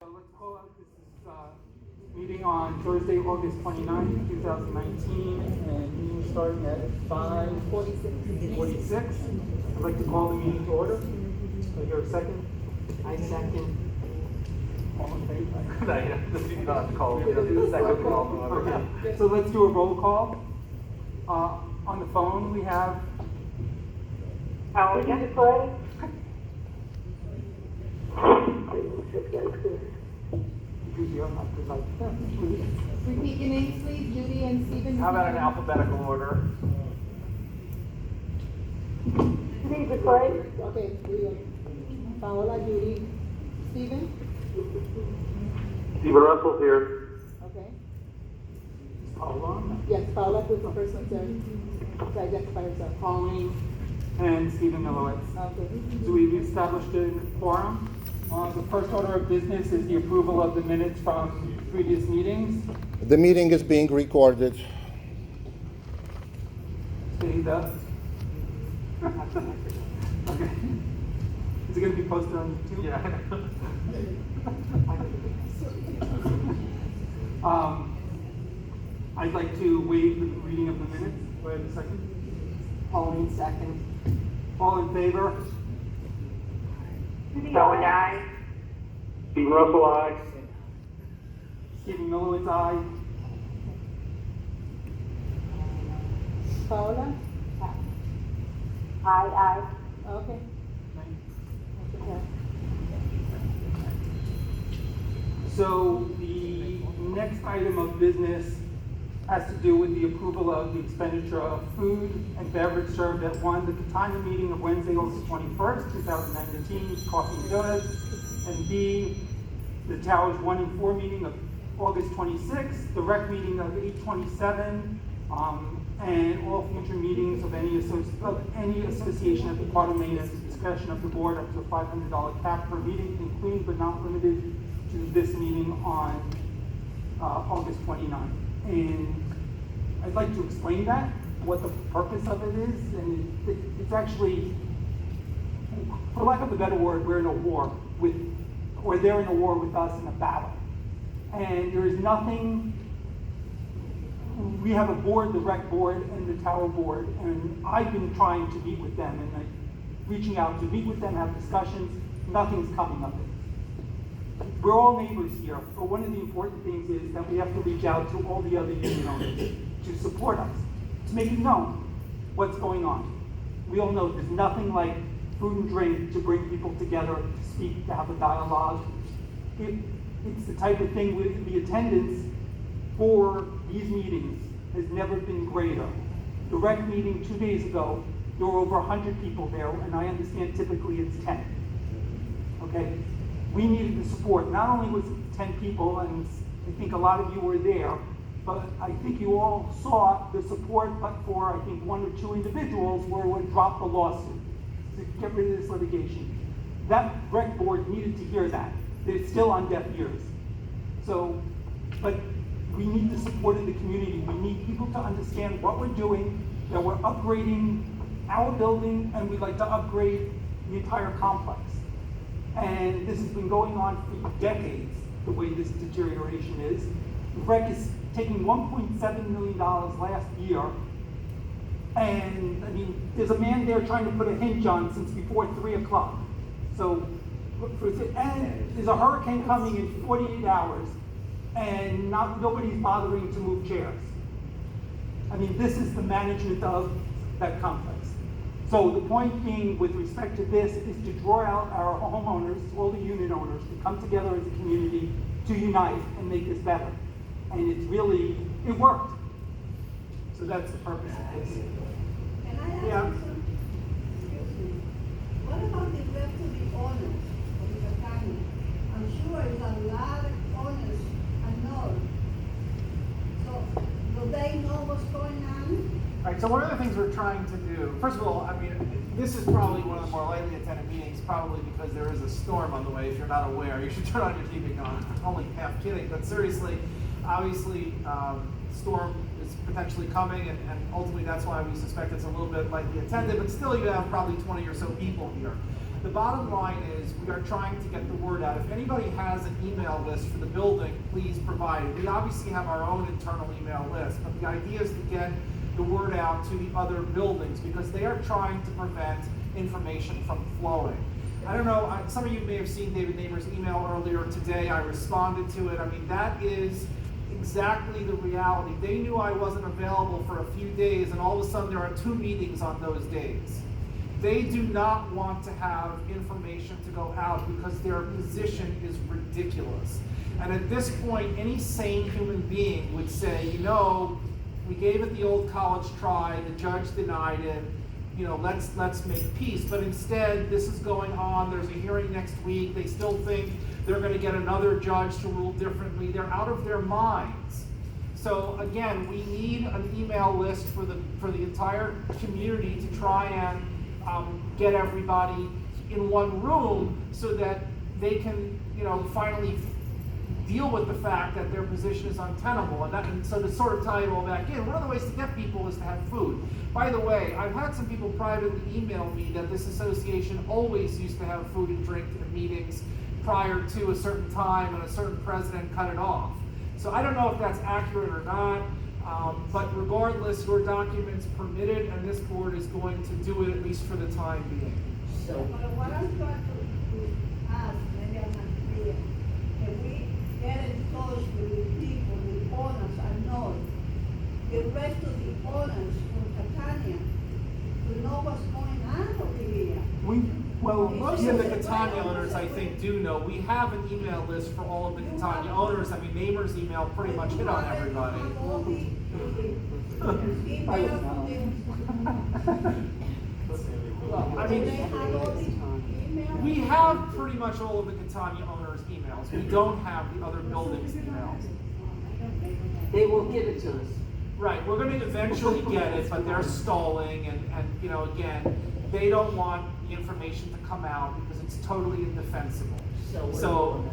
Let's call out this meeting on Thursday, August 29th, 2019, and meeting starting at 5:46. I'd like to call the meeting to order. Do I hear a second? I second. All in favor? No, you don't have to call. You don't do the second call. Okay, so let's do a roll call. On the phone, we have Paola. Repeat your names, please, Judy and Stephen. How about in alphabetical order? Okay, Paola, Judy, Stephen. Stephen Russell's here. Okay. Paula, Yes, Paola was the first one to identify herself. Pauline, and Stephen Milowitz. Okay. So we've established a quorum. The first order of business is the approval of the minutes from previous meetings. The meeting is being recorded. See that? Okay. Is it going to be posted on YouTube? Yeah. I'd like to waive the reading of the minutes. Wait a second. Pauline second. All in favor? Paola, aye. Stephen Russell, aye. Stephen Milowitz, aye. Paola? Aye. Okay. Okay. So the next item of business has to do with the approval of the expenditure of food and beverage served at the Catania meeting of Wednesday, August 21st, 2019, coffee and donuts, and B, the Towers 1 and 4 meeting of August 26th, the rec meeting of 8/27, and all future meetings of any association at the Part of Maine at the discretion of the board up to a $500 cap per meeting, including but not limited to this meeting on August 29th. And I'd like to explain that, what the purpose of it is, and it's actually, for lack of a better word, we're in a war with, or they're in a war with us in a battle. And there is nothing, we have a board, the rec board and the tower board, and I've been trying to meet with them and reaching out to meet with them, have discussions, nothing's coming of it. We're all neighbors here, but one of the important things is that we have to reach out to all the other union owners to support us, to make it known what's going on. We all know there's nothing like food and drink to bring people together, to speak, to have a dialogue. It's the type of thing with the attendance for these meetings has never been greater. The rec meeting 2 days ago, there were over 100 people there, and I understand typically it's 10. Okay? We needed the support. Not only was it 10 people, and I think a lot of you were there, but I think you all saw the support, but for I think 1 or 2 individuals where it would drop the lawsuit to get rid of this litigation. That rec board needed to hear that. It's still on deaf ears. So, but we need the support of the community. We need people to understand what we're doing, that we're upgrading our building, and we'd like to upgrade the entire complex. And this has been going on for decades, the way this deterioration is. The rec is taking $1.7 million last year. And I mean, there's a man there trying to put a hinge on since before 3 o'clock. So, and there's a hurricane coming in 48 hours, and nobody's bothering to move chairs. I mean, this is the management of that complex. So the point being, with respect to this, is to draw out our homeowners, all the unit owners, to come together as a community to unite and make this better. And it's really, it worked. So that's the purpose of this. Can I ask Yeah. you some, excuse me, what about the rest of the owners of the Catania? I'm sure it's a lot of owners unknown. So, do they know what's going on? All right, so one of the things we're trying to do, first of all, I mean, this is probably one of the more lightly attended meetings, probably because there is a storm on the way. If you're not aware, you should turn on your TV going. I'm only half kidding, but seriously, obviously, storm is potentially coming, and ultimately that's why we suspect it's a little bit lightly attended, but still you have probably 20 or so people here. The bottom line is we are trying to get the word out. If anybody has an email list for the building, please provide it. We obviously have our own internal email list, but the idea is to get the word out to the other buildings because they are trying to prevent information from flowing. I don't know, some of you may have seen David Namer's email earlier today. I responded to it. I mean, that is exactly the reality. They knew I wasn't available for a few days, and all of a sudden there are 2 meetings on those days. They do not want to have information to go out because their position is ridiculous. And at this point, any sane human being would say, you know, we gave it the old college try, the judge denied it, you know, let's make peace. But instead, this is going on, there's a hearing next week, they still think they're gonna get another judge to rule differently. They're out of their minds. So again, we need an email list for the entire community to try and get everybody in one room so that they can, you know, finally deal with the fact that their position is untenable. And so to sort of tie it all back in, one of the ways to get people is to have food. By the way, I've had some people privately email me that this association always used to have food and drink in meetings prior to a certain time and a certain president cut it off. So I don't know if that's accurate or not, but regardless, your document's permitted and this board is going to do it at least for the time being. But what I'm trying to ask, maybe I'm not clear, if we get in touch with the people, the owners, I know the rest of the owners from Catania to know what's going on over here. Most of the Catania owners, I think, do know. We have an email list for all of the Catania owners. I mean, Neighbors email pretty much hit on everybody. I mean, we have pretty much all of the Catania owners' emails. We don't have the other buildings' emails. They will give it to us. Right, we're gonna eventually get it, but they're stalling and you know, again, they don't want the information to come out because it's totally indefensible. So,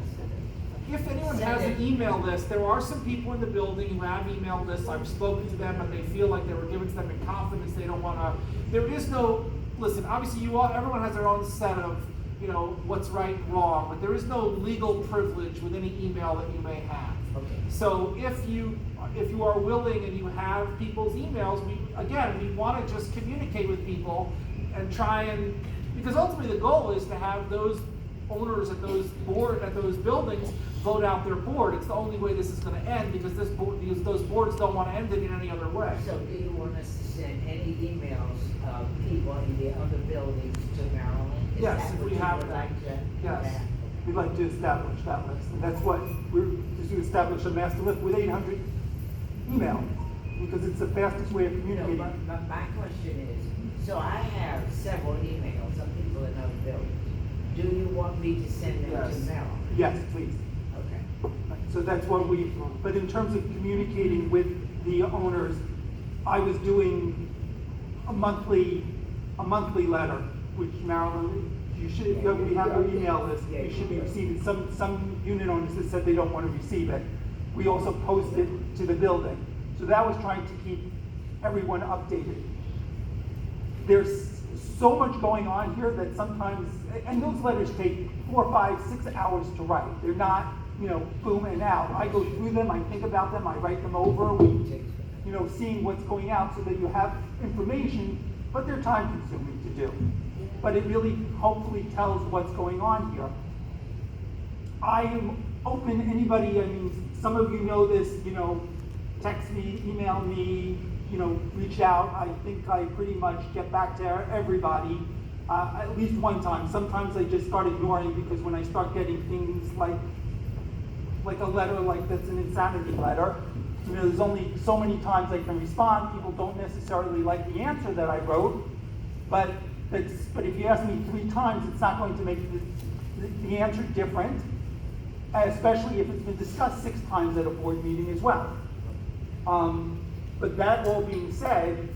if anyone has an email list, there are some people in the building who have email lists. I've spoken to them, but they feel like they were given to them in confidence. They don't wanna, there is no, listen, obviously everyone has their own set of, you know, what's right and wrong, but there is no legal privilege with any email that you may have. Okay. So if you are willing and you have people's emails, we want to just communicate with people and try and, because ultimately the goal is to have those owners at those buildings vote out their board. It's the only way this is going to end because those boards don't want to end it in any other way. So do you want us to send any emails of people in the other buildings to Maryland? Is Yes, that if what we you have would that. like to Yes. have? We'd like to establish that list, and that's what we're, to establish a master list with 800 emails, because it's the fastest way of No, communicating. but my question is, so I have several emails of people in other buildings. Do you want me to send them to Yes. Maryland? Yes, please. Okay. So that's what but in terms of communicating with the owners, I was doing a monthly letter, which Marilyn, you should, if we have your email list, you should be receiving. Some unit owners that said they don't want to receive it. We also posted to the building. So that was trying to keep everyone updated. There's so much going on here that sometimes, and those letters take 4, 5, 6 hours to write. They're not, you know, boom and out. I go through them, I think about them, I write them over, you know, seeing what's going out so that you have information, but they're time consuming to do. But it really hopefully tells what's going on here. I am open, anybody, I mean, some of you know this, you know, text me, email me, you know, reach out. I think I pretty much get back to everybody at least one time. Sometimes I just start ignoring because when I start getting things like a letter like that's an insanity letter, you know, there's only so many times I can respond. People don't necessarily like the answer that I wrote, but if you ask me 3 times, it's not going to make the answer different, especially if it's been discussed 6 times at a board meeting as well. But that all being said,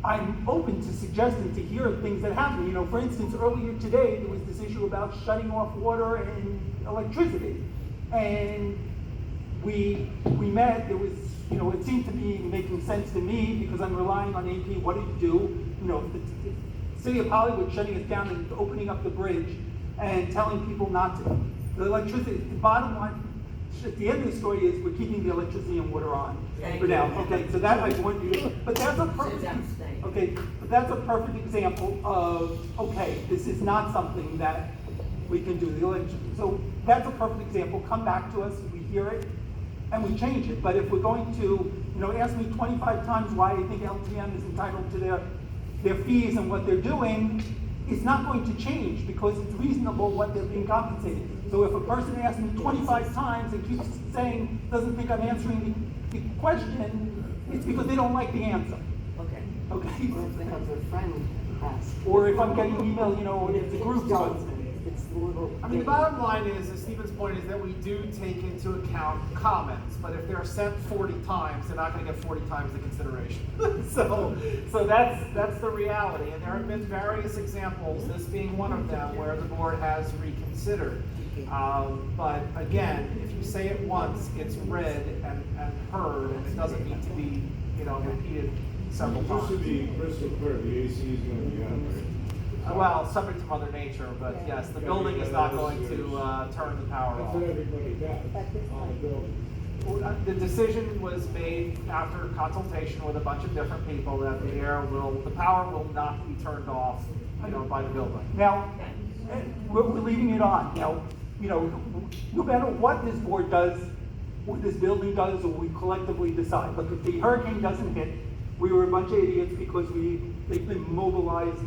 I'm open to suggesting to hear things that happen. You know, for instance, earlier today, there was this issue about shutting off water and electricity. And we met, there was, you know, it seemed to be making sense to me because I'm relying on AP, what do you do? You know, if city of Hollywood shutting us down and opening up the bridge and telling people not to. The electricity, the bottom line, at the end of the story is we're keeping the electricity and water on Thank for now. you. Okay, so that I want you to, but that's a perfect, Since I'm staying. okay, but that's a perfect example of, okay, this is not something that we can do the election. So that's a perfect example. Come back to us, we hear it, and we change it. But if we're going to, ask me 25 times why I think LTM is entitled to their fees and what they're doing, it's not going to change because it's reasonable what they're being compensated. So if a person asks me 25 times and keeps saying, doesn't think I'm answering the question, it's because they don't like the answer. Okay. Okay? Or if they have their friend ask. Or if I'm getting email, it's a group. It's the little. I mean, the bottom line is, Stephen's point is that we do take into account comments, but if they're sent 40 times, they're not gonna get 40 times the consideration. So that's the reality, and there have been various examples, this being one of them, where the board has reconsidered. But again, if you say it once, it's read and heard, and it doesn't need to be, repeated several Just to times. be crystal clear, the AC is gonna be on, right? Well, subject to Mother Nature, but yes, the building is not going to turn the power That's off. what everybody got on the building. The decision was made after consultation with a bunch of different people that the power will not be turned off, by the building. Now, we're leaving it on. Now, no matter what this board does, what this building does, or we collectively decide. Look, if the hurricane doesn't hit, we were a bunch of idiots because they've been mobilized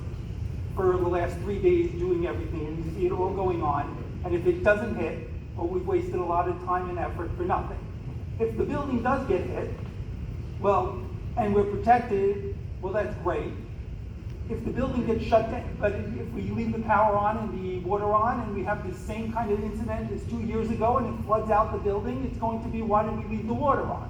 for the last 3 days doing everything, and you see it all going on. And if it doesn't hit, well, we've wasted a lot of time and effort for nothing. If the building does get hit, well, and we're protected, well, that's great. If the building gets shut down, but if we leave the power on and the water on, and we have the same kind of incident as 2 years ago, and it floods out the building, it's going to be, why did we leave the water on?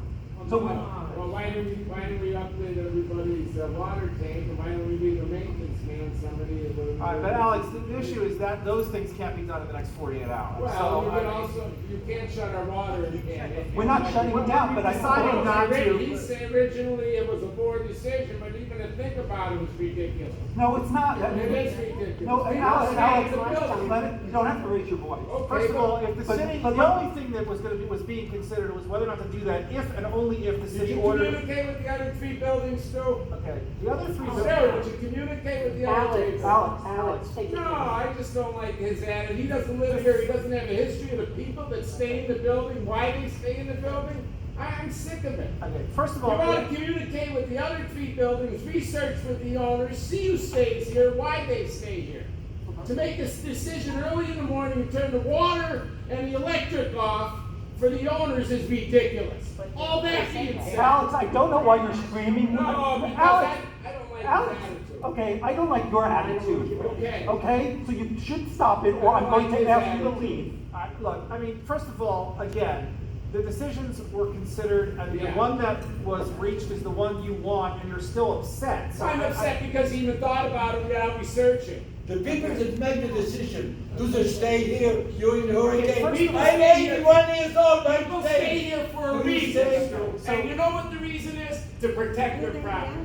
So Well, why didn't we update everybody's water tank, and why don't we leave a maintenance man, somebody that would. All right, but Alex, the issue is that those things can't be done in the next 48 hours. Well, So, you I can mean, also, you can't shut our water again. we're not shutting it down, but I decided not to. He said originally it was a board decision, but even to think about it was ridiculous. No, it's not. It is ridiculous. No, People Alex, stay in the building. you don't have to raise your voice. First of all, if the But- city, but the let- only thing that was being considered was whether or not to do that if and only if the Did city you ordered. communicate with the other three buildings too? Okay, the other three. Sarah, would you communicate with the other three? Alex, take it. No, I just don't like his attitude. He doesn't live here. He doesn't have a history of the people that stay in the building, why they stay in the building. I'm sick of it. Okay, first of You all, want to communicate with the other three buildings, research with the owners, see who stays here, why they stay here. To make this decision early in the morning and turn the water and the electric off for the owners is ridiculous. All that being said. Alex, I don't know why you're screaming. No, because Alex, I don't like Alex, his attitude. okay, I don't like your attitude. Okay. Okay, so you should stop it, or I'm going to ask you to leave. look, I mean, first of all, again, the decisions were considered, and the Yeah. one that was reached is the one you want, and you're still upset. So I'm upset because he even thought about it without researching. The people that make the decision, do they stay here during the hurricane? People I'm stay here. 81 years old, People I'm stay staying. here for a Do they reason. stay? And you know what the reason is? To protect their property.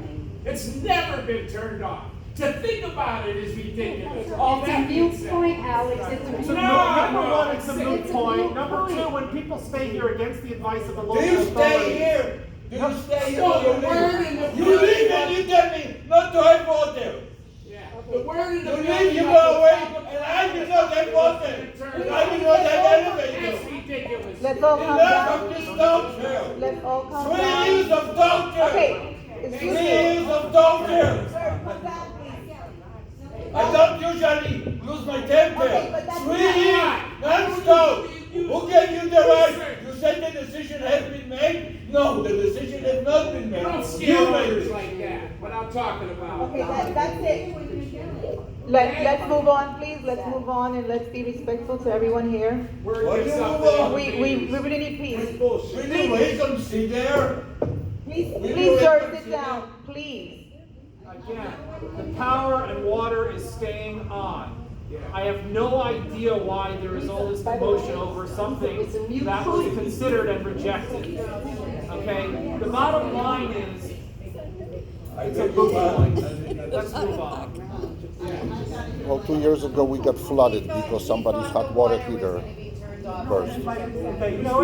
It's never been turned off. To think about it is ridiculous. All It's a that being mute said. point, Alex, it's a So mute number No, one, it's a it's moot a point. moot Number point. two, when people stay here against the advice of the Do local you stay authorities. here? Do you stay here? No, or you the word leave? in the You building- leave and you tell me not to have water. Yeah. The word in the You building leave, you of go the away, public and I will not have water. Turn it I will off. not have elevator. That's ridiculous. Let's all calm Enough of down. this torture. Let's all calm 3 down. years of torture. Okay, excuse 3 me. years of torture. Sir, put down, please. I don't usually lose my temper. Okay, but that's 3 not- years, non-stop. Who gave you the right? You said the decision has been made? No, the decision has not been made. You don't You scare made others it. like that. What I'm talking about. Okay, that's it. Let's move on, please. Let's move on and let's be respectful to everyone here. Word What gets do you up want? there. We really need peace. Will you wait and sit there? Please, Will you Please, wait sir, and sit sit down, please. Again, the power and water is staying on. I have no idea why there is all this commotion over something It's a mute that was point. considered and rejected. Okay, the bottom line is, I it's a take moot you back. point. Let's move on. Well, 2 years ago, we got flooded because somebody's hot water heater burst. Okay, no,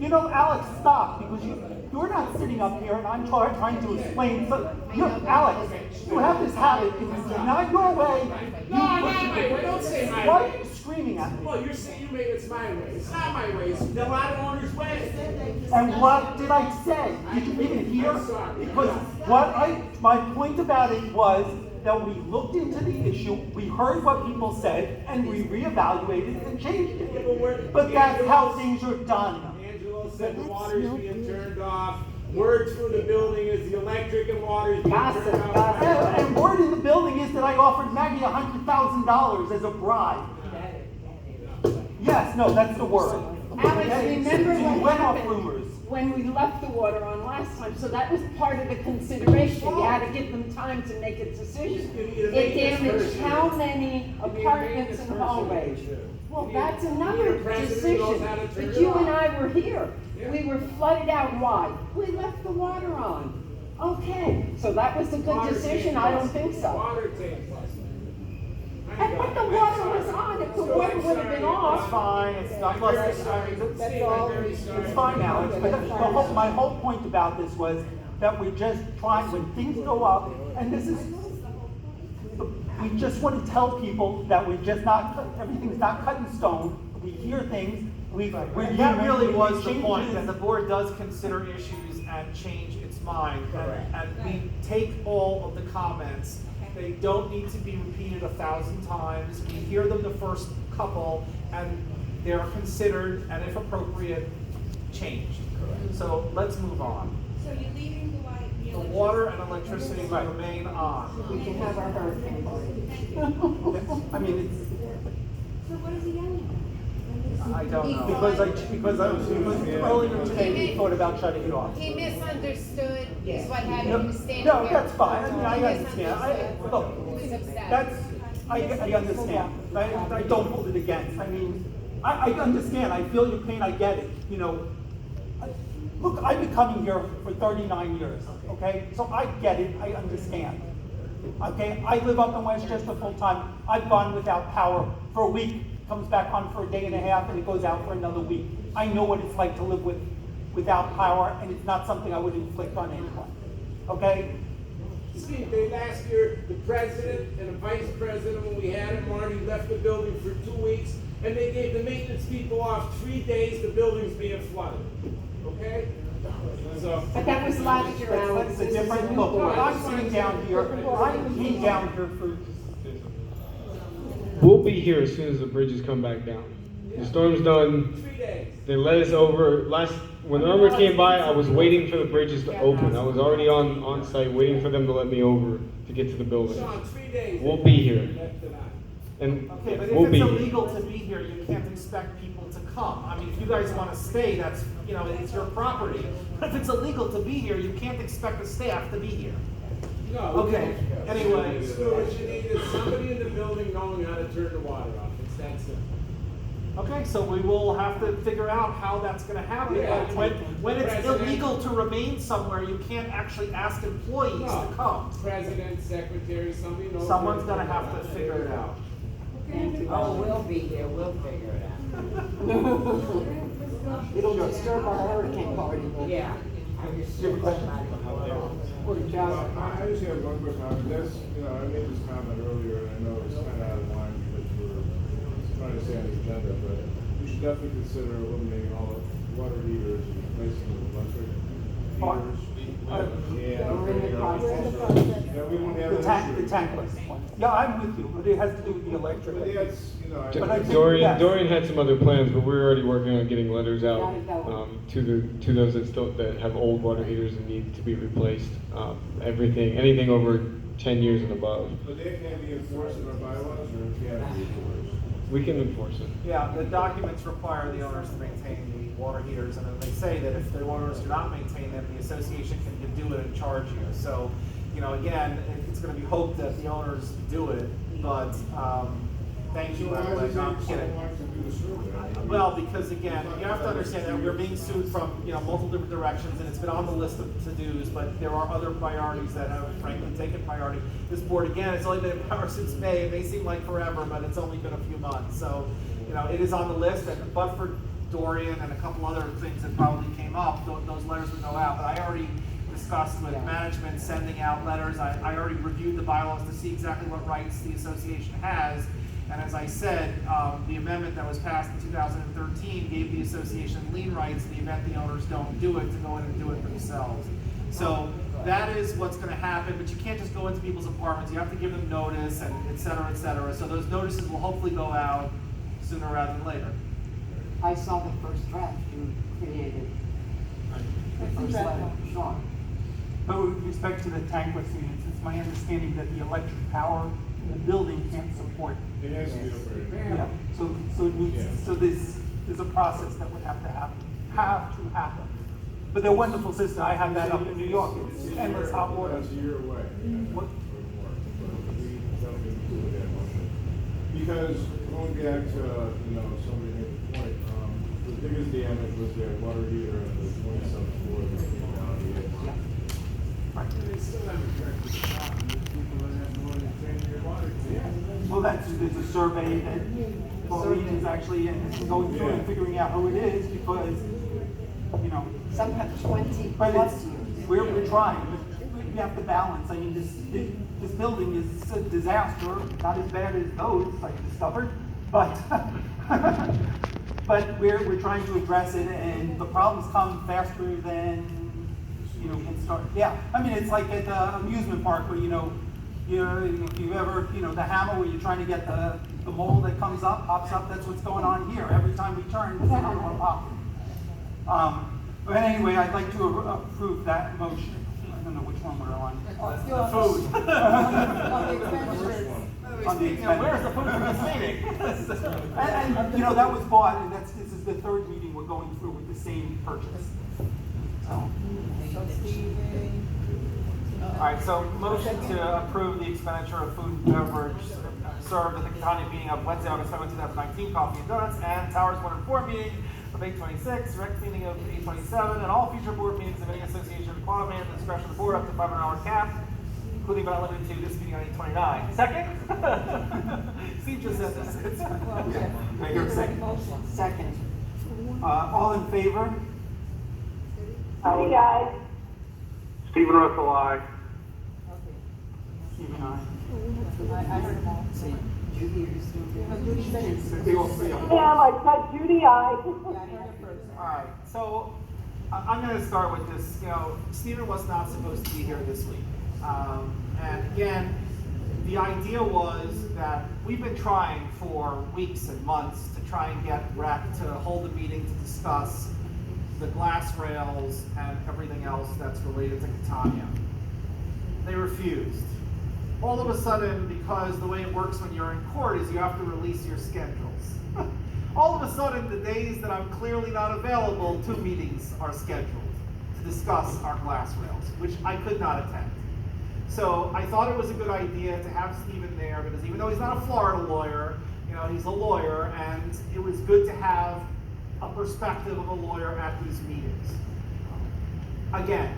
you know, Alex, stop, because you're not sitting up here and I'm trying to explain, so, Alex, you have this habit, if it's not your way, No, not my way, don't say my why way. are you screaming at me? Well, you're saying you made it's my way. It's not my way. It's the lot owner's way. And what did I say? Did you even hear? I'm sorry. Because my point about it was that we looked into the issue, we heard what people said, and we reevaluated and changed it. But that's how things are done. Angelo said the water's being turned off. Word through the building is the electric and water is being turned off. And word in the building is that I offered Maggie $100,000 as a bribe. Yes, no, that's the word. Alex, Okay? remember So you what went off happened rumors. when we left the water on last time, so that was part of the consideration. You had to give them time to make a decision. It damaged how many apartments and hallways? Well, that's another decision, but you and I were here. We were flooded out, why? We left the water on. Okay, so that was a good decision, I don't think so. Water tank. But the water was on, if the water would have been It's off. fine, it's not, That's all. it's fine, Alex, but my whole point about this was that we just try, when things go up, and this is, we just want to tell people that we're just not, everything's not cut in stone, we hear things, And that really was the change point, it. that the board does consider issues and change its mind. And we take all of the comments. They don't need to be repeated 1,000 times. We hear them the first couple, and they're considered, and if appropriate, changed. So let's move on. So you're leaving the light, The water and electricity will remain on. We can have our hurricane party. I mean, So what is he yelling I don't know. because earlier today, we thought about shutting it off. He misunderstood, is what happened, No, he was standing no, there. that's fine, I mean, I He understand, misunderstood. look, He was upset. that's, I understand, I don't hold it against, I mean, I understand, I feel your pain, I get it, you know. Look, I've been coming here for 39 years, okay, so I get it, I understand. Okay, I live up in Westchester full time, I've gone without power for a week, comes back on for a day and a half, and it goes out for another week. I know what it's like to live without power, and it's not something I would inflict on anyone, okay? Steve, they last year, the president and the vice president, when we had him, Marty left the building for 2 weeks, and they gave the maintenance people off 3 days, the building's being flooded, okay? So, But that was last year, Alex. It's a different, look, I'm sitting down here, I came down here for, We'll be here as soon as the bridges come back down. The storm's done. 3 days. They let us over when the Irma came by, I was waiting for the bridges to open. I was already on site waiting for them to let me over to get to the building. Sean, 3 days. We'll be here. Left tonight. And Okay, but we'll if be it's here. illegal to be here, you can't expect people to come. I mean, if you guys want to stay, that's, you know, it's your property. But if it's illegal to be here, you can't expect the staff to be here. No. Okay, anyway. Stu, what you need is somebody in the building knowing how to turn the water off. It's that simple. Okay, so we will have to figure out how that's gonna happen. Yeah. When it's President. illegal to remain somewhere, you can't actually ask employees to come. President, secretary, somebody knows. Someone's gonna have to figure it out. Oh, we'll be here, we'll figure it It'll disturb our hurricane party. out. Yeah. I just should somebody. Or Joe. I just have one question. I mean, that's, you know, I made this comment earlier, and I know it's kind of out of line because we're trying to stay on the agenda, but we should definitely consider eliminating all the water heaters and replacing them with electric heaters. We're in the process. Yeah, we won't have the an issue. tankless one. Yeah, I'm with you, but it has to do with the electric. But that's, you know, But I think- Dorian yes. had some other plans, but we're already working on getting letters out Got it, go. to those that have old water heaters and need to be replaced. Anything over 10 years and above. but they can't be enforced in our bylaws, or it can't be enforced. We can enforce it. Yeah, the documents require the owners to maintain the water heaters, and then they say that if the owners do not maintain them, the association can do it and charge you. So, you know, again, it's gonna be hoped that the owners do it, but, Thank you, So by the why way, does no, it I'm take so kidding. long to do the survey? I mean, Well, because again, you have to understand that we're being sued from, multiple different directions, and it's been on the list of to-dos, but there are other priorities that have frankly taken priority. This board, again, has only been in power since May. It may seem like forever, but it's only been a few months. So, it is on the list, and but for Dorian and a couple other things that probably came up, those letters would go out. But I already discussed with management sending out letters. I already reviewed the bylaws to see exactly what rights the association has. And as I said, the amendment that was passed in 2013 gave the association lien rights in the event the owners don't do it, to go in and do it themselves. So that is what's going to happen, but you can't just go into people's apartments. You have to give them notice, and et cetera, et cetera. So those notices will hopefully go out sooner rather than later. I saw the first draft you created. The first letter, Sean. But with respect to the tankless units, it's my understanding that the electric power in the building can't support. It has to be operated. Yeah, so it needs, so there's a process that would have to happen. But they're wonderful systems. I have that up in New York. It's endless hot water. That's a year away. What? We definitely need to look at motion. Because going back to, somebody made the point, the biggest damage was their water heater and the 27th floor that came down here. They still haven't corrected the problem. There's people that have more than 10-year water heater. Well, there's a survey that Pauline is actually going through and figuring out who it is because, Some have 20 but plus it's, years. we're trying, but we have to balance. I mean, this building is a disaster, not as bad as those I discovered, but but we're trying to address it, and the problems come faster than can start. Yeah, I mean, it's like at the amusement park where if you ever the hammer where you're trying to get the mold that pops up. That's what's going on here. Every time we turn, it's going to pop. But anyway, I'd like to approve that motion. I don't know which one we're on. Still Food. on the expenditures. On the Where's the food for this meeting? and that was bought, and this is the third meeting we're going through with the same purchase. So. All right, so motion to approve the expenditure of food and beverage served at the Catania meeting of Wednesday, August 7, 2019, coffee and donuts, and Towers 1 and 4 meeting of 8/26, rec meeting of 8/27, and all future board meetings of any association requirement at the discretion of the board up to $500 cap, including but not limited to this meeting on 8/29. Second? Steve just said this. Right here, second. Second. All in favor? Hey, guys. Stephen Russell, aye. Steve and I. I heard them all. They all three of them. Yeah, I said Judy, Yeah, I heard it first. All right, so I'm going to start with this. Stephen was not supposed to be here this week. And again, the idea was that we've been trying for weeks and months to try and get REC to hold a meeting to discuss the glass rails and everything else that's related to Catania. They refused. All of a sudden, because the way it works when you're in court is you have to release your schedules. All of a sudden, the days that I'm clearly not available, 2 meetings are scheduled to discuss our glass rails, which I could not attend. So I thought it was a good idea to have Stephen there, because even though he's not a Florida lawyer, he's a lawyer, and it was good to have a perspective of a lawyer at these meetings. Again,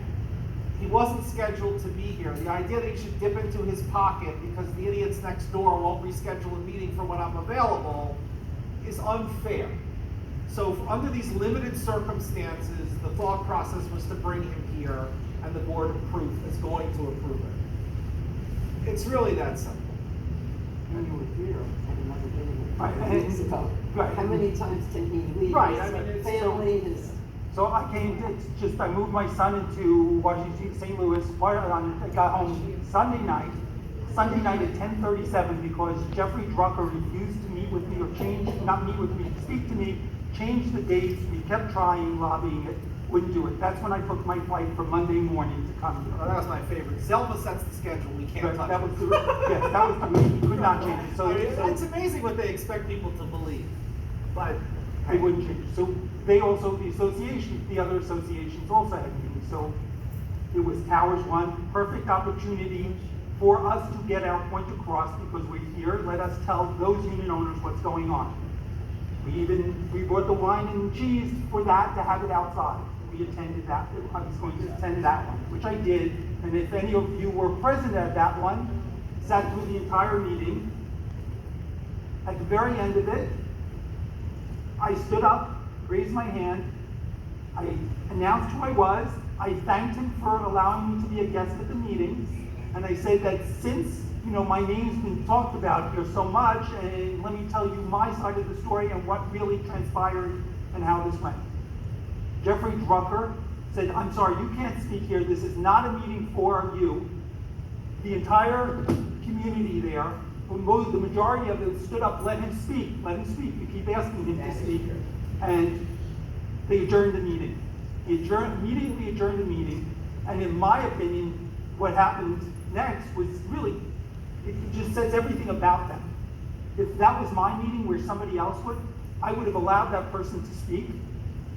he wasn't scheduled to be here. The idea that he should dip into his pocket because the idiots next door won't reschedule a meeting for when I'm available is unfair. So under these limited circumstances, the thought process was to bring him here, and the board is going to approve it. It's really that simple. When you were here, Right, weeks ago, right. how many times can he leave? Right, His I mean, it's family, his. So I came, I moved my son into Washington, St. Louis, I got home Sunday night at 10:37 because Jeffrey Drucker refused to meet with me speak to me, change the dates. We kept trying, lobbying it, wouldn't do it. That's when I booked my flight for Monday morning to come here. That was my favorite. Zelma sets the schedule. We can't touch That it. was that was the week. We could not change it. So It's amazing what they expect people to believe, but they wouldn't change it. So they also, the other associations also had meetings. So it was Towers 1, perfect opportunity for us to get our point across because we're here. Let us tell those union owners what's going on. We bought the wine and cheese for that to have it outside. We attended that. I was going to attend that one, which I did. And if any of you were present at that one, sat through the entire meeting. At the very end of it, I stood up, raised my hand, I announced who I was, I thanked him for allowing me to be a guest at the meeting, and I said that since, my name's been talked about here so much, and let me tell you my side of the story and what really transpired and how this went. Jeffrey Drucker said, I'm sorry, you can't speak here, this is not a meeting for you. The entire community there, the majority of it stood up, let him speak, you keep asking him to speak. And they adjourned the meeting. He immediately adjourned the meeting, and in my opinion, what happened next was really, it just says everything about them. If that was my meeting where somebody else would, I would have allowed that person to speak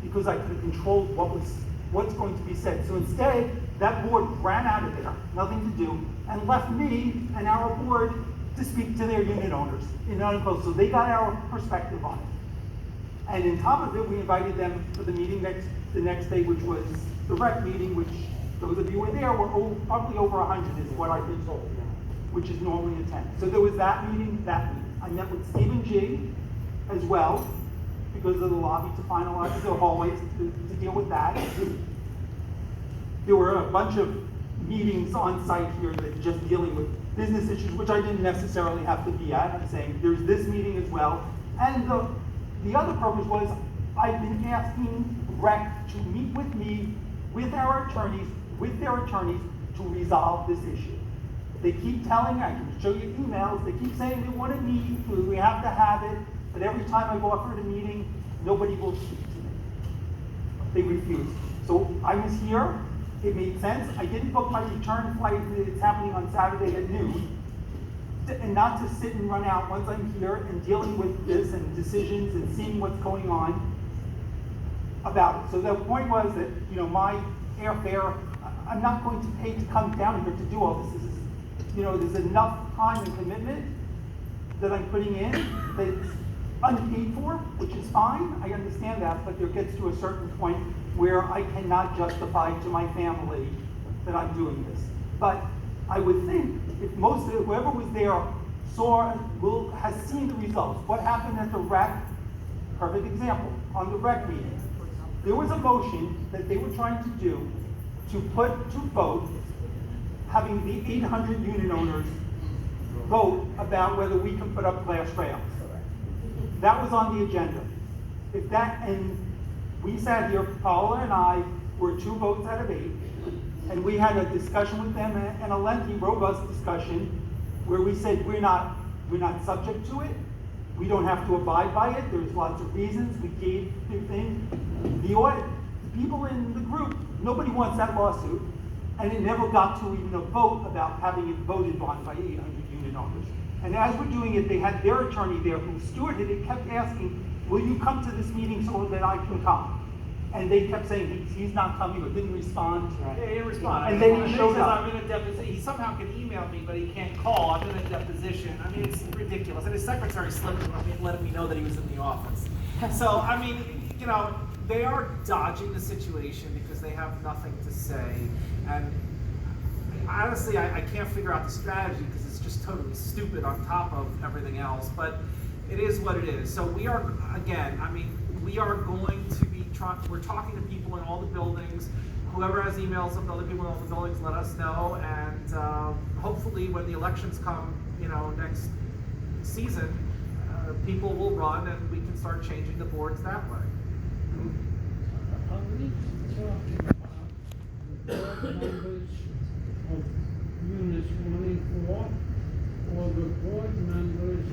because I could have controlled what's going to be said. So instead, that board ran out of there, nothing to do, and left me and our board to speak to their unit owners in unclosed. So they got our perspective on it. And on top of it, we invited them for the meeting the next day, which was the rec meeting, which those of you who were there were probably over 100 is what I've been told, which is normally 10. So there was that meeting. I met with Stephen G. as well, because of the lobby to finalize the hallways to deal with that. There were a bunch of meetings on site here that just dealing with business issues, which I didn't necessarily have to be at. I'm saying there's this meeting as well. And the other purpose was I've been asking REC to meet with me, with our attorneys, with their attorneys to resolve this issue. They keep telling, I can show you emails, they keep saying they want to meet, we have to have it, but every time I've offered a meeting, nobody will speak to me. They refuse. So I was here, it made sense. I didn't book my return flight, it's happening on Saturday at noon, and not to sit and run out once I'm here and dealing with this and decisions and seeing what's going on about it. So the point was that, my airfare, I'm not going to pay to come down here to do all this. There's enough time and commitment that I'm putting in that's unpaid for, which is fine, I understand that, but there gets to a certain point where I cannot justify to my family that I'm doing this. But I would think if whoever was there has seen the results. What happened at the REC, perfect example, on the REC meeting. There was a motion that they were trying to do to put to vote having the 800 unit owners vote about whether we can put up glass rails. That was on the agenda. And we sat here, Paula and I were 2 votes out of 8, and we had a discussion with them, and a lengthy, robust discussion, where we said we're not subject to it, we don't have to abide by it, there's lots of reasons, we gave the thing. The people in the group, nobody wants that lawsuit, and it never got to even a vote about having it voted on by 800 unit owners. And as we're doing it, they had their attorney there who stewarded it, kept asking, will you come to this meeting so that I can come? And they kept saying, he's not coming, or didn't respond. Yeah, he didn't respond. And then he showed says, up. I'm in a deposition. He somehow can email me, but he can't call. I'm in a deposition. I mean, it's ridiculous. And his secretary slipped letting me know that he was in the office. So, I mean, they are dodging the situation because they have nothing to say. And honestly, I can't figure out the strategy because it's just totally stupid on top of everything else. But it is what it is. So we are, again, we are going to be we're talking to people in all the buildings. Whoever has emails of other people in all the buildings, let us know. And hopefully when the elections come, next season, people will run and we can start changing the boards that way. Are we talking about board members of units 24 or the board members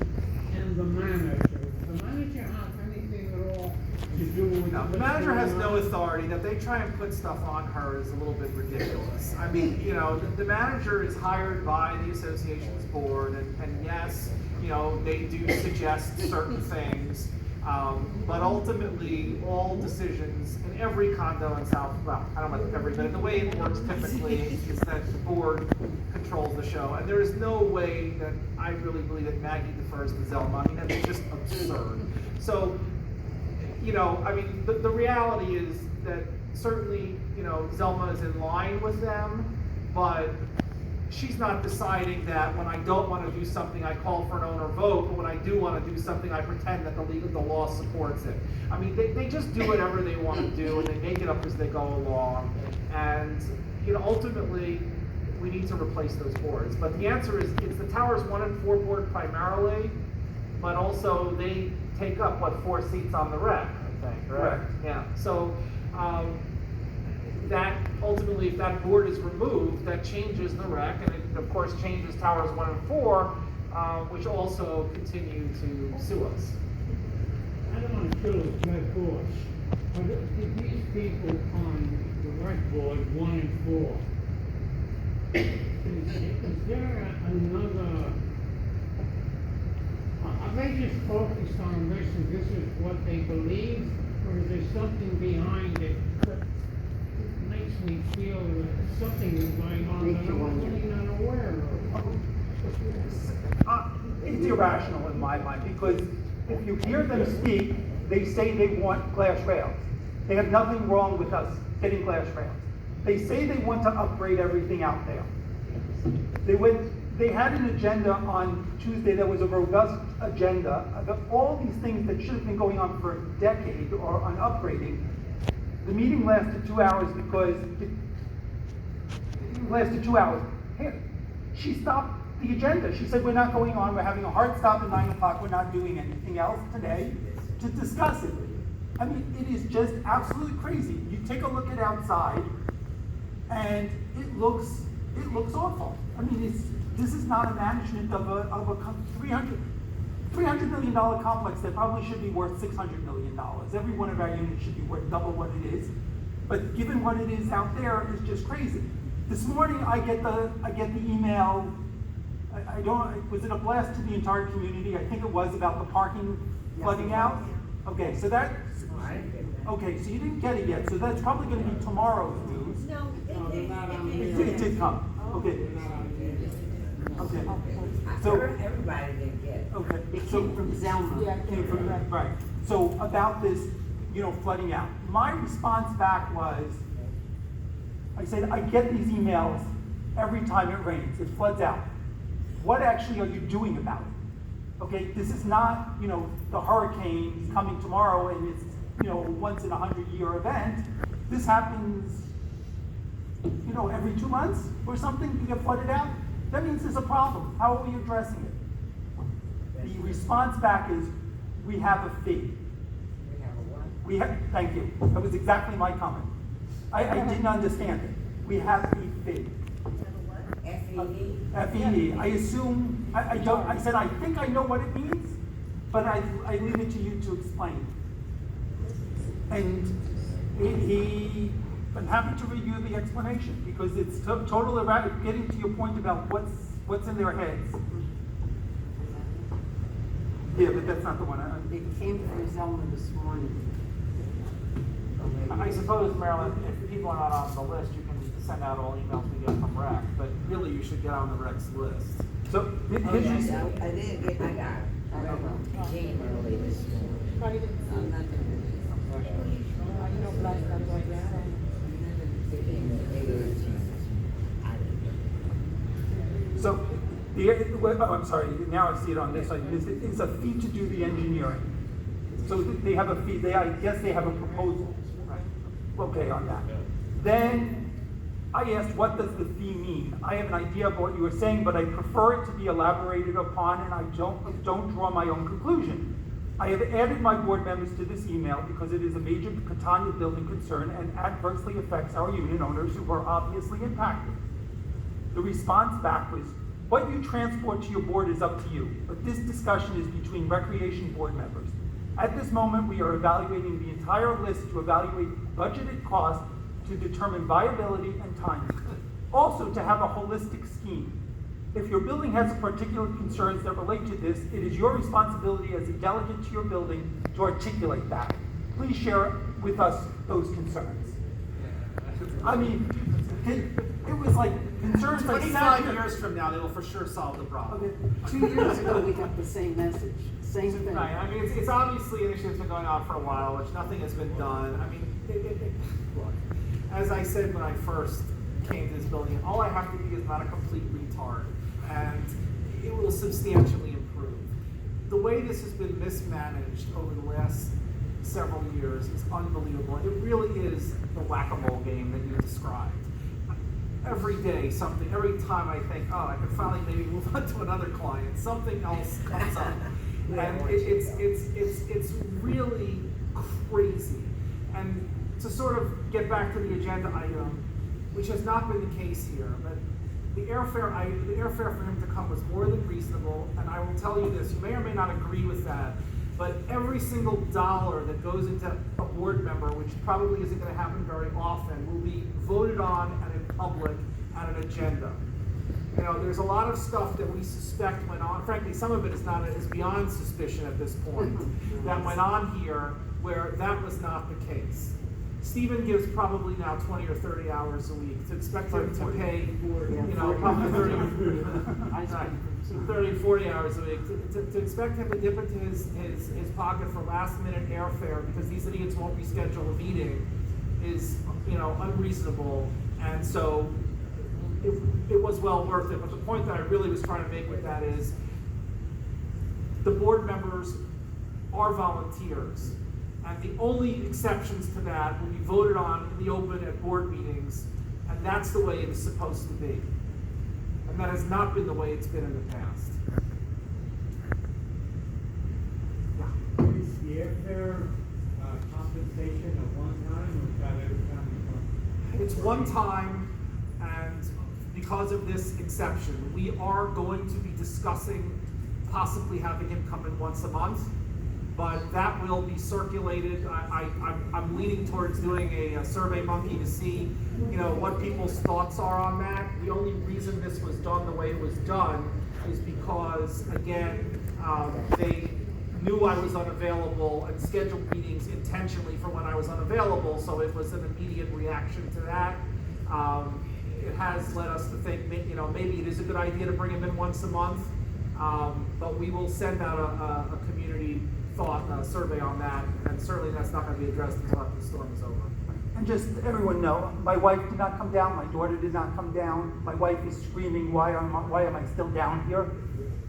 and the manager? Does the manager have anything at all to do with No, the manager has no authority. That they try and put stuff on her is a little bit ridiculous. The manager is hired by the association's board, and yes, they do suggest certain things. But ultimately, all decisions in every condo in South, well, I don't know about every, but the way it works typically is that the board controls the show. And there is no way that I really believe that Maggie defers to Zelma. I mean, that's just absurd. So, you know, I mean, the reality is that certainly, you know, Zelma is in line with them, but she's not deciding that when I don't want to do something, I call for an owner vote, but when I do want to do something, I pretend that the law supports it. I mean, they just do whatever they want to do, and they make it up as they go along. And, you know, ultimately, we need to replace those boards. But the answer is, it's the Towers 1 and 4 board primarily, but also they take up, what, 4 seats on the rec, I think, right? Correct. Yeah, so, that ultimately, if that board is removed, that changes the rec, and it of course changes Towers 1 and 4, which also continue to sue us. I don't want to kill the dead horse, but if these people on the rec board 1 and 4, is there another, are they just focused on this and this is what they believe, or is there something behind it that makes me feel that something is going on that I'm really not aware of? It's irrational in my mind, because if you hear them speak, they say they want glass rails. They have nothing wrong with us getting glass rails. They say they want to upgrade everything out there. They had an agenda on Tuesday that was a robust agenda of all these things that should have been going on for a decade or on upgrading. The meeting lasted 2 hours because it lasted 2 hours. Hey, she stopped the agenda. She said, we're not going on, we're having a hard stop at 9 o'clock, we're not doing anything else today to discuss it. I mean, it is just absolutely crazy. You take a look at outside, and it looks awful. I mean, this is not a management of a $300 million complex that probably should be worth $600 million. Every one of our units should be worth double what it is. But given what it is out there, it's just crazy. This morning, I get the email. Was it a blast to the entire community? I think it was, about the parking flooding out. Okay, so okay, so you didn't get it yet. So that's probably going to be tomorrow's news. No, It did come. Okay. Okay. So Everybody didn't get it. okay. It So came from Zelma. Yeah. came from, right. So about this, flooding out. My response back was, I said, I get these emails every time it rains, it floods out. What actually are you doing about it? Okay, this is not, the hurricane is coming tomorrow and it's, once in 100-year event. This happens, every 2 months or something, you get flooded out. That means there's a problem. How are we addressing it? The response back is, we have a fee. Thank you. That was exactly my comment. I didn't understand it. We have a fee. FEE. I assume, I said, I think I know what it means, but I leave it to you to explain. And I'm happy to review the explanation, because it's total erratic, getting to your point about what's in their heads. Yeah, but that's not the one. It came from Zelma this morning. I suppose, Marilyn, if people are not on the list, you can send out all emails we get from rec, but really you should get on the rec's list. So, I didn't get, I got it. I came early this morning. So, I'm sorry, now I see it on this side. It's a fee to do the engineering. So they have a fee, I guess they have a proposal. Right. Okay, on that. Then I asked, what does the fee mean? I have an idea of what you were saying, but I prefer it to be elaborated upon, and I don't draw my own conclusion. I have added my board members to this email because it is a major Catania building concern and adversely affects our unit owners who are obviously impacted. The response back was, what you transport to your board is up to you, but this discussion is between recreation board members. At this moment, we are evaluating the entire list to evaluate budgeted costs to determine viability and timing. Also, to have a holistic scheme. If your building has particular concerns that relate to this, it is your responsibility as a delegate to your building to articulate that. Please share with us those concerns. I mean, it was like concerns like 25 years from now, they will for sure solve the problem. 2 years ago, we got the same message, same thing. Right, I mean, it's obviously an issue that's been going on for a while, which nothing has been done. I mean, look, as I said when I first came to this building, all I have to be is not a complete retard, and it will substantially improve. The way this has been mismanaged over the last several years is unbelievable. It really is the whack-a-mole game that you described. Every day, every time I think, oh, I could finally maybe move on to another client, something else comes up. And it's really crazy. And to sort of get back to the agenda item, which has not been the case here, but the airfare for him to come was more than reasonable, and I will tell you this, you may or may not agree with that, but every single dollar that goes into a board member, which probably isn't going to happen very often, will be voted on and in public at an agenda. You know, there's a lot of stuff that we suspect went on. Frankly, some of it is beyond suspicion at this point that went on here where that was not the case. Stephen gives probably now 20 or 30 hours a week. To expect him to pay, you know, probably 30, 40 hours a week. To expect him to dip into his pocket for last minute airfare because these idiots won't reschedule a meeting is, you know, unreasonable. And so it was well worth it. But the point that I really was trying to make with that is the board members are volunteers. And the only exceptions to that will be voted on in the open at board meetings, and that's the way it is supposed to be. And that has not been the way it's been in the past. Yeah. Is the airfare compensation at one time, or is that every time you come? It's one time, and because of this exception, we are going to be discussing possibly having him come in once a month. But that will be circulated. I'm leaning towards doing a survey monkey to see, you know, what people's thoughts are on that. The only reason this was done the way it was done is because, again, they knew I was unavailable and scheduled meetings intentionally for when I was unavailable, so it was an immediate reaction to that. It has led us to think, you know, maybe it is a good idea to bring him in once a month, but we will send out a community thought survey on that, and certainly that's not going to be addressed until after the storm is over. And just everyone know, my wife did not come down, my daughter did not come down. My wife is screaming, why am I still down here?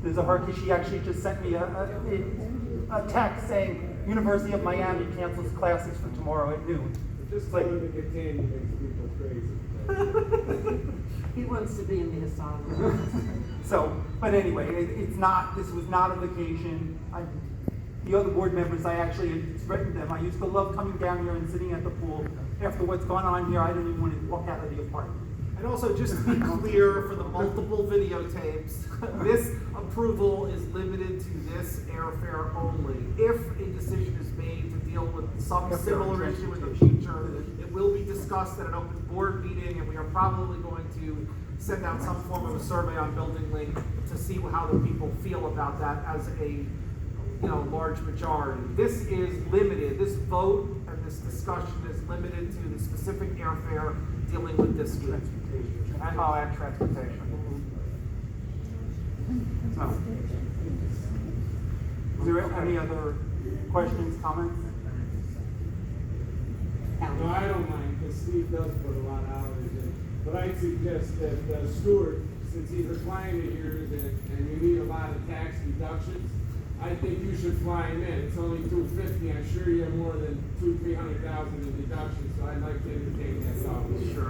There's a hurricane. She actually just sent me a text saying, University of Miami cancels classes for tomorrow at noon. Just like the Catania makes people crazy. He wants to be in the asylum. So, but anyway, this was not a vacation. The other board members, I actually had threatened them. I used to love coming down here and sitting at the pool. After what's gone on here, I don't even want to walk out of the apartment. And also, just to be clear for the multiple videotapes, this approval is limited to this airfare only. If a decision is made to deal with some similar issue in the future, it will be discussed at an open board meeting, and we are probably going to send out some form of a survey on Building Link to see how the people feel about that as a large majority. This is limited, this vote and this discussion is limited to the specific airfare dealing with this transportation. And transportation. So, is there any other questions, comments? No, I don't mind, because Steve does put a lot of hours in. But I suggest that Stuart, since he's a client of yours and you need a lot of tax deductions, I think you should fly him in. It's only $250. I'm sure you have more than $200,000-300,000 in deductions, so I'd like to entertain that thought. Sure.